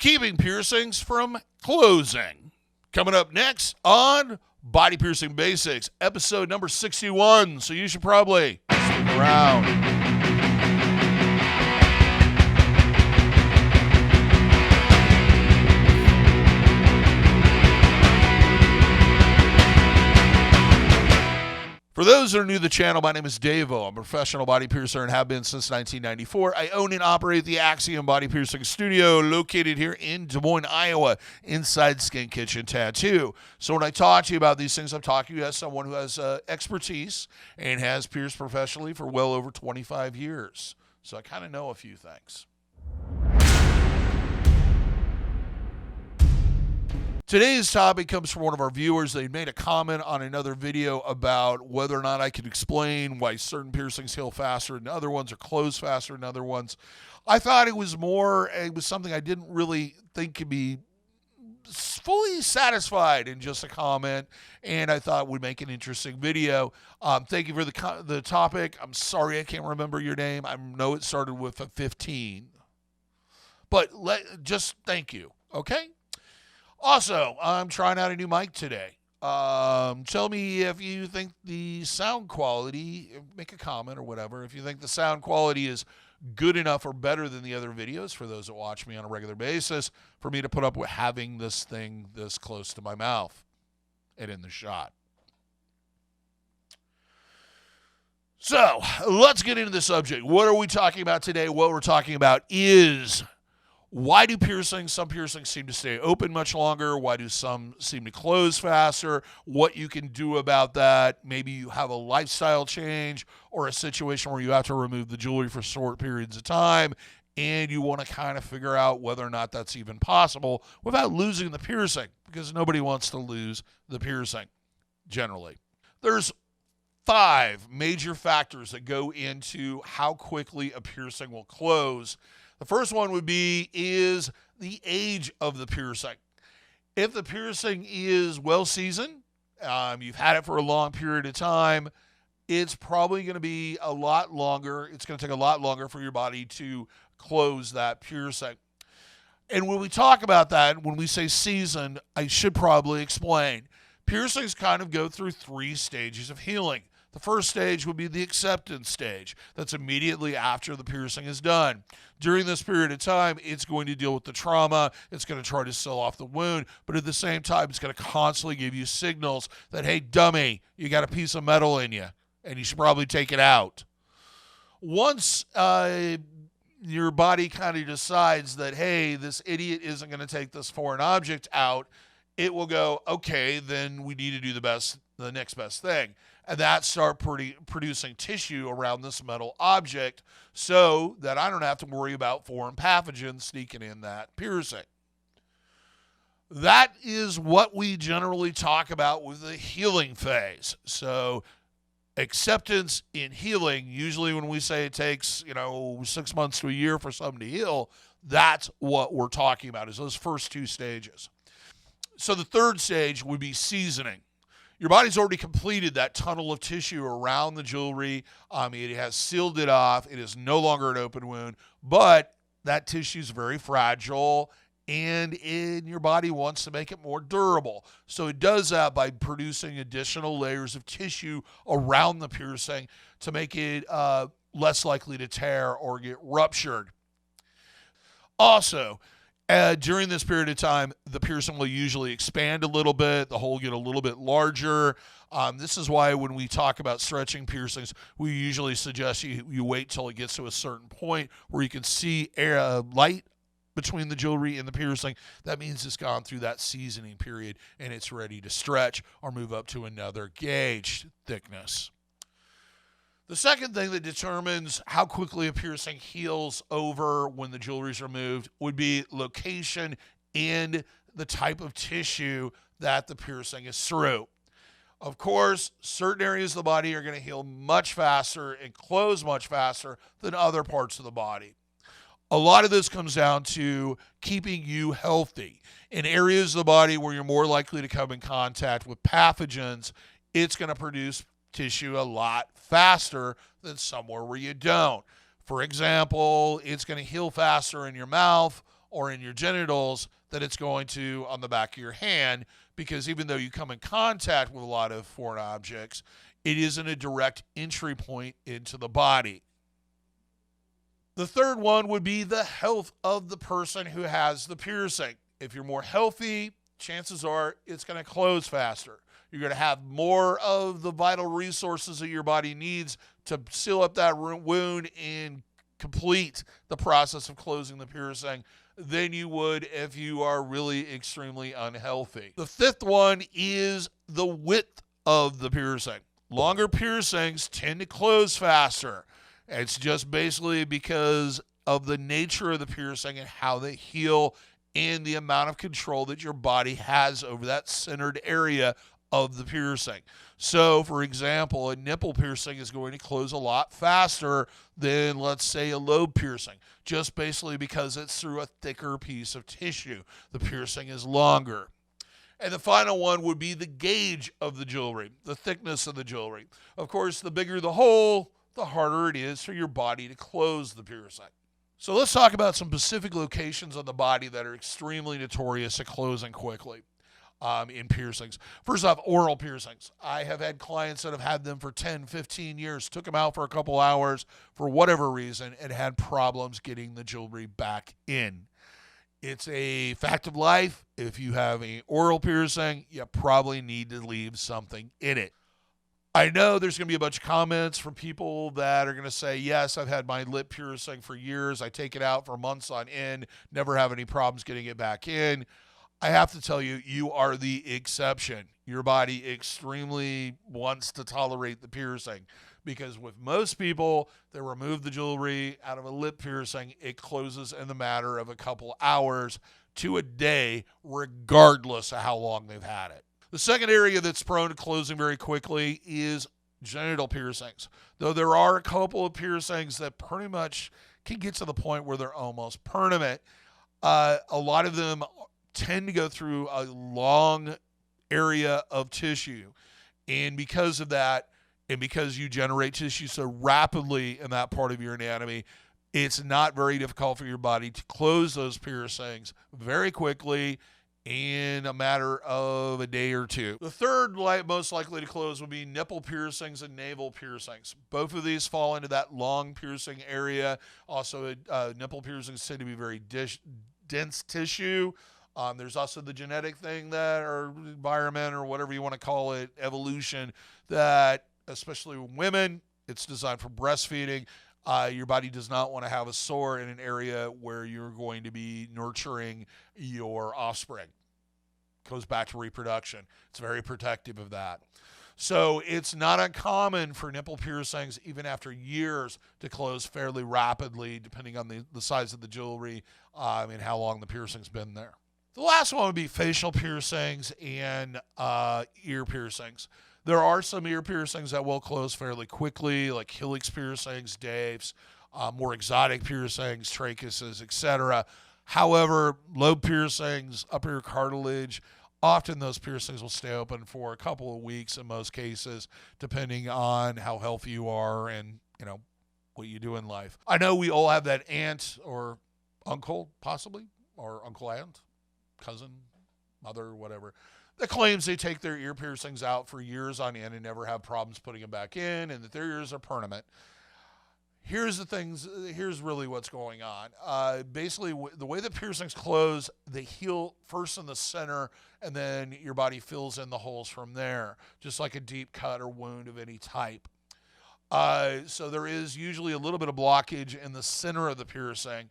keeping piercings from closing. Coming up next on Body Piercing Basics, episode number 61. So you should probably stick around. For those that are new to the channel, my name is DaVo. I'm a professional body piercer and have been since 1994. I own and operate the Axiom Body Piercing Studio located here in Des Moines, Iowa, inside Skin Kitchen Tattoo. So when I talk to you about these things, I'm talking to you as someone who has expertise and has pierced professionally for well over 25 years. So I kind of know a few things. Today's topic comes from one of our viewers. They made a comment on another video about whether or not I could explain why certain piercings heal faster than other ones or close faster than other ones. I thought it was something I didn't really think could be fully satisfied in just a comment, and I thought would make an interesting video. Thank you for the topic. I'm sorry I can't remember your name. I know it started with a 15. But just thank you, okay? Also, I'm trying out a new mic today. Tell me if you think the sound quality, make a comment or whatever, if you think the sound quality is good enough or better than the other videos for those that watch me on a regular basis for me to put up with having this thing this close to my mouth and in the shot. So, let's get into the subject. What are we talking about today? What we're talking about is, why do some piercings seem to stay open much longer? Why do some seem to close faster? What you can do about that? Maybe you have a lifestyle change or a situation where you have to remove the jewelry for short periods of time, and you want to kind of figure out whether or not that's even possible without losing the piercing, because nobody wants to lose the piercing, generally. There's 5 major factors that go into how quickly a piercing will close. The first one is the age of the piercing. If the piercing is well-seasoned, you've had it for a long period of time, it's probably going to be a lot longer. It's going to take a lot longer for your body to close that piercing. And when we talk about that, when we say seasoned, I should probably explain. Piercings kind of go through 3 stages of healing. The first stage would be the acceptance stage. That's immediately after the piercing is done. During this period of time, it's going to deal with the trauma. It's going to try to seal off the wound. But at the same time, it's going to constantly give you signals that, hey, dummy, you got a piece of metal in you, and you should probably take it out. Once your body kind of decides that, hey, this idiot isn't going to take this foreign object out, it will go, okay, then we need to do the next best thing. And that start producing tissue around this metal object so that I don't have to worry about foreign pathogens sneaking in that piercing. That is what we generally talk about with the healing phase. So acceptance in healing, usually when we say it takes, 6 months to a year for something to heal, that's what we're talking about, is those first 2 stages. So the third stage would be seasoning. Your body's already completed that tunnel of tissue around the jewelry. It has sealed it off. It is no longer an open wound, but that tissue is very fragile, and your body wants to make it more durable. So it does that by producing additional layers of tissue around the piercing to make it less likely to tear or get ruptured. Also, during this period of time, the piercing will usually expand a little bit, the hole get a little bit larger. This is why when we talk about stretching piercings, we usually suggest you wait till it gets to a certain point where you can see light between the jewelry and the piercing. That means it's gone through that seasoning period and it's ready to stretch or move up to another gauge thickness. The second thing that determines how quickly a piercing heals over when the jewelry is removed would be location and the type of tissue that the piercing is through. Of course, certain areas of the body are going to heal much faster and close much faster than other parts of the body. A lot of this comes down to keeping you healthy. In areas of the body where you're more likely to come in contact with pathogens, it's going to produce tissue a lot faster than somewhere where you don't. For example, it's going to heal faster in your mouth or in your genitals than it's going to on the back of your hand, because even though you come in contact with a lot of foreign objects, it isn't a direct entry point into the body. The third one would be the health of the person who has the piercing. If you're more healthy, chances are it's going to close faster. You're going to have more of the vital resources that your body needs to seal up that wound and complete the process of closing the piercing than you would if you are really extremely unhealthy. The fifth one is the width of the piercing. Longer piercings tend to close faster. It's just basically because of the nature of the piercing and how they heal and the amount of control that your body has over that centered area of the piercing. So, for example, a nipple piercing is going to close a lot faster than, let's say, a lobe piercing, just basically because it's through a thicker piece of tissue. The piercing is longer. And the final one would be the gauge of the jewelry, the thickness of the jewelry. Of course, the bigger the hole, the harder it is for your body to close the piercing. So let's talk about some specific locations on the body that are extremely notorious at closing quickly in piercings. First off, oral piercings. I have had clients that have had them for 10, 15 years, took them out for a couple hours for whatever reason, and had problems getting the jewelry back in. It's a fact of life. If you have an oral piercing, you probably need to leave something in it. I know there's going to be a bunch of comments from people that are going to say, yes, I've had my lip piercing for years. I take it out for months on end, never have any problems getting it back in. I have to tell you, you are the exception. Your body extremely wants to tolerate the piercing, because with most people that remove the jewelry out of a lip piercing, it closes in the matter of a couple hours to a day, regardless of how long they've had it. The second area that's prone to closing very quickly is genital piercings. Though there are a couple of piercings that pretty much can get to the point where they're almost permanent, a lot of them tend to go through a long area of tissue. And because of that, and because you generate tissue so rapidly in that part of your anatomy, it's not very difficult for your body to close those piercings very quickly in a matter of a day or two. The third most likely to close would be nipple piercings and navel piercings. Both of these fall into that long piercing area. Also, nipple piercings tend to be very dense tissue. There's also the genetic thing that, or environment, or whatever you want to call it, evolution, that especially with women, it's designed for breastfeeding. Your body does not want to have a sore in an area where you're going to be nurturing your offspring. Goes back to reproduction. It's very protective of that. So it's not uncommon for nipple piercings, even after years, to close fairly rapidly, depending on the size of the jewelry and how long the piercing's been there. The last one would be facial piercings and ear piercings. There are some ear piercings that will close fairly quickly, like helix piercings, Daves, more exotic piercings, tracheases, etc. However, lobe piercings, upper ear cartilage, often those piercings will stay open for a couple of weeks in most cases, depending on how healthy you are and, what you do in life. I know we all have that aunt or uncle, possibly, or uncle aunt, cousin, mother, whatever, that claims they take their ear piercings out for years on end and never have problems putting them back in, and that their ears are permanent. Here's really what's going on. Basically, the way the piercings close, they heal first in the center, and then your body fills in the holes from there, just like a deep cut or wound of any type. So there is usually a little bit of blockage in the center of the piercing.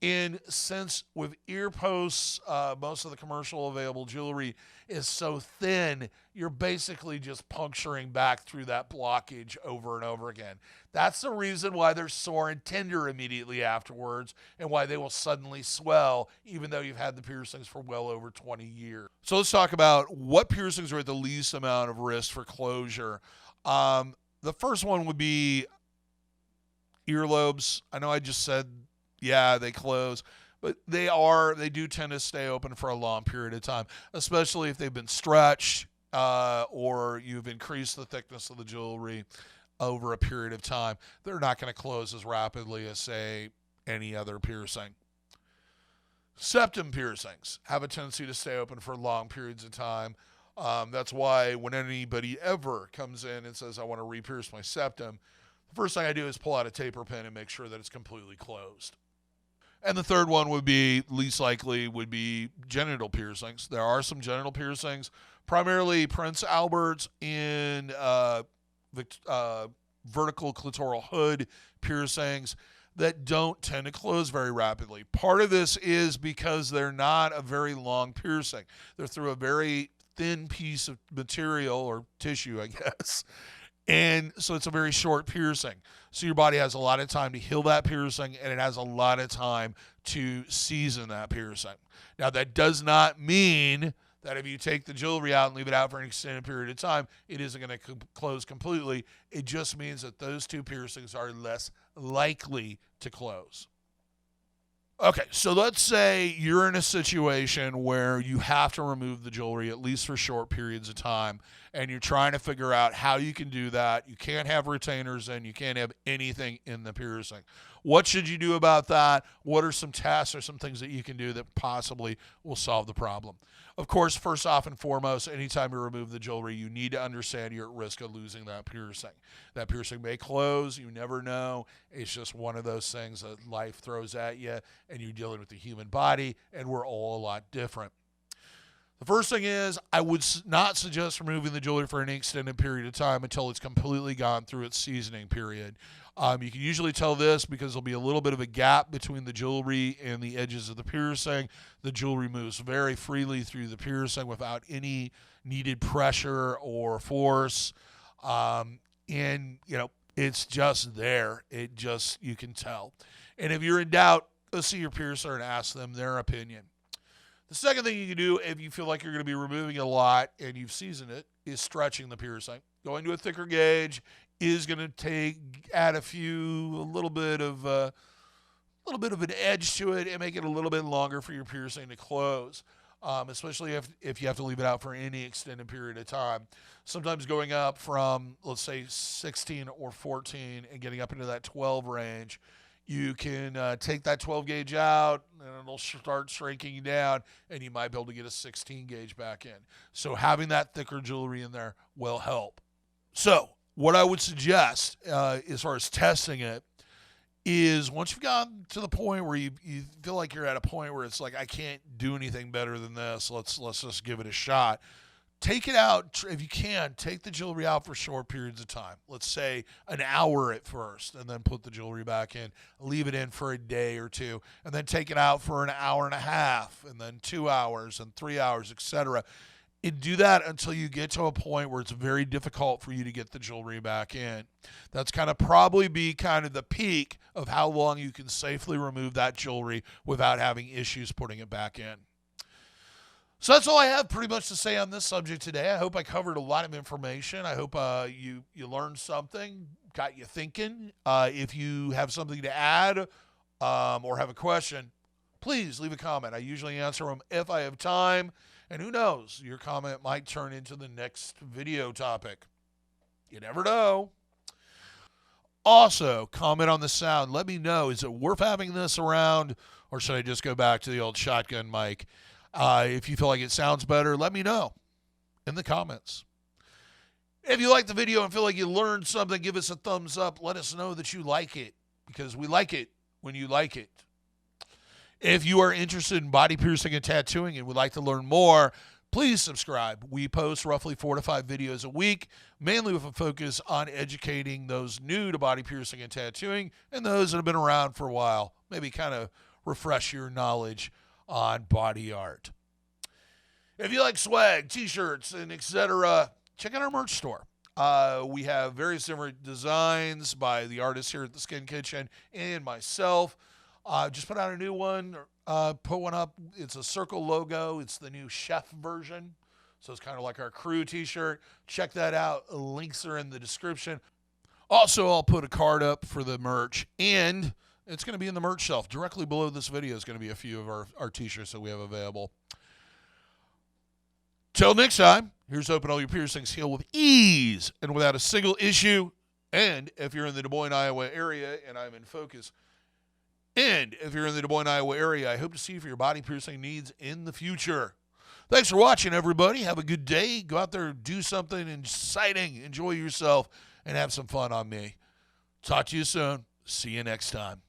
And since with ear posts, most of the commercial available jewelry is so thin, you're basically just puncturing back through that blockage over and over again. That's the reason why they're sore and tender immediately afterwards, and why they will suddenly swell, even though you've had the piercings for well over 20 years. So let's talk about what piercings are at the least amount of risk for closure. The first one would be earlobes. I know I just said, yeah, they close, but they do tend to stay open for a long period of time, especially if they've been stretched or you've increased the thickness of the jewelry over a period of time. They're not going to close as rapidly as, say, any other piercing. Septum piercings have a tendency to stay open for long periods of time. That's why when anybody ever comes in and says, I want to re-pierce my septum, the first thing I do is pull out a taper pin and make sure that it's completely closed. And the third one would be, least likely, would be genital piercings. There are some genital piercings, primarily Prince Albert's in vertical clitoral hood piercings that don't tend to close very rapidly. Part of this is because they're not a very long piercing. They're through a very thin piece of material or tissue, I guess. And so it's a very short piercing. So your body has a lot of time to heal that piercing, and it has a lot of time to season that piercing. Now, that does not mean that if you take the jewelry out and leave it out for an extended period of time, it isn't going to close completely. It just means that those two piercings are less likely to close. Okay, so let's say you're in a situation where you have to remove the jewelry, at least for short periods of time, and you're trying to figure out how you can do that. You can't have retainers in, you can't have anything in the piercing. What should you do about that? What are some tests or some things that you can do that possibly will solve the problem? Of course, first off and foremost, anytime you remove the jewelry, you need to understand you're at risk of losing that piercing. That piercing may close. You never know. It's just one of those things that life throws at you, and you're dealing with the human body, and we're all a lot different. The first thing is, I would not suggest removing the jewelry for any extended period of time until it's completely gone through its seasoning period. You can usually tell this because there'll be a little bit of a gap between the jewelry and the edges of the piercing. The jewelry moves very freely through the piercing without any needed pressure or force. It's just there. You can tell. And if you're in doubt, go see your piercer and ask them their opinion. The second thing you can do if you feel like you're going to be removing a lot and you've seasoned it is stretching the piercing. Going to a thicker gauge is going to add a little bit of an edge to it and make it a little bit longer for your piercing to close, especially if you have to leave it out for any extended period of time. Sometimes going up from, let's say, 16 or 14 and getting up into that 12 range, you can take that 12 gauge out and it'll start shrinking down, and you might be able to get a 16 gauge back in. So having that thicker jewelry in there will help. So what I would suggest as far as testing it is once you've gotten to the point where you feel like you're at a point where it's like, I can't do anything better than this, let's just give it a shot. Take it out, if you can, take the jewelry out for short periods of time. Let's say an hour at first, and then put the jewelry back in. Leave it in for a day or two, and then take it out for an hour and a half, and then 2 hours, and 3 hours, etc. And do that until you get to a point where it's very difficult for you to get the jewelry back in. That's probably be the peak of how long you can safely remove that jewelry without having issues putting it back in. So that's all I have pretty much to say on this subject today. I hope I covered a lot of information. I hope you learned something, got you thinking. If you have something to add or have a question, please leave a comment. I usually answer them if I have time. And who knows, your comment might turn into the next video topic. You never know. Also, comment on the sound. Let me know, is it worth having this around, or should I just go back to the old shotgun mic? If you feel like it sounds better, let me know in the comments. If you like the video and feel like you learned something, give us a thumbs up. Let us know that you like it, because we like it when you like it. If you are interested in body piercing and tattooing and would like to learn more, please subscribe. We post roughly 4 to 5 videos a week, mainly with a focus on educating those new to body piercing and tattooing and those that have been around for a while. Maybe refresh your knowledge on body art. If you like swag, t-shirts, and etc., check out our merch store. We have various different designs by the artists here at the Skin Kitchen and myself. Just put out a new one, put one up. It's a circle logo. It's the new chef version. So it's like our crew t-shirt. Check that out. Links are in the description. Also, I'll put a card up for the merch, and it's going to be in the merch shelf. Directly below this video is going to be a few of our t-shirts that we have available. Till next time, here's hoping all your piercings heal with ease and without a single issue. And if you're in the Des Moines, Iowa area, and I'm in focus, And if you're in the Des Moines, Iowa area, I hope to see you for your body piercing needs in the future. Thanks for watching, everybody. Have a good day. Go out there, do something exciting, enjoy yourself, and have some fun on me. Talk to you soon. See you next time.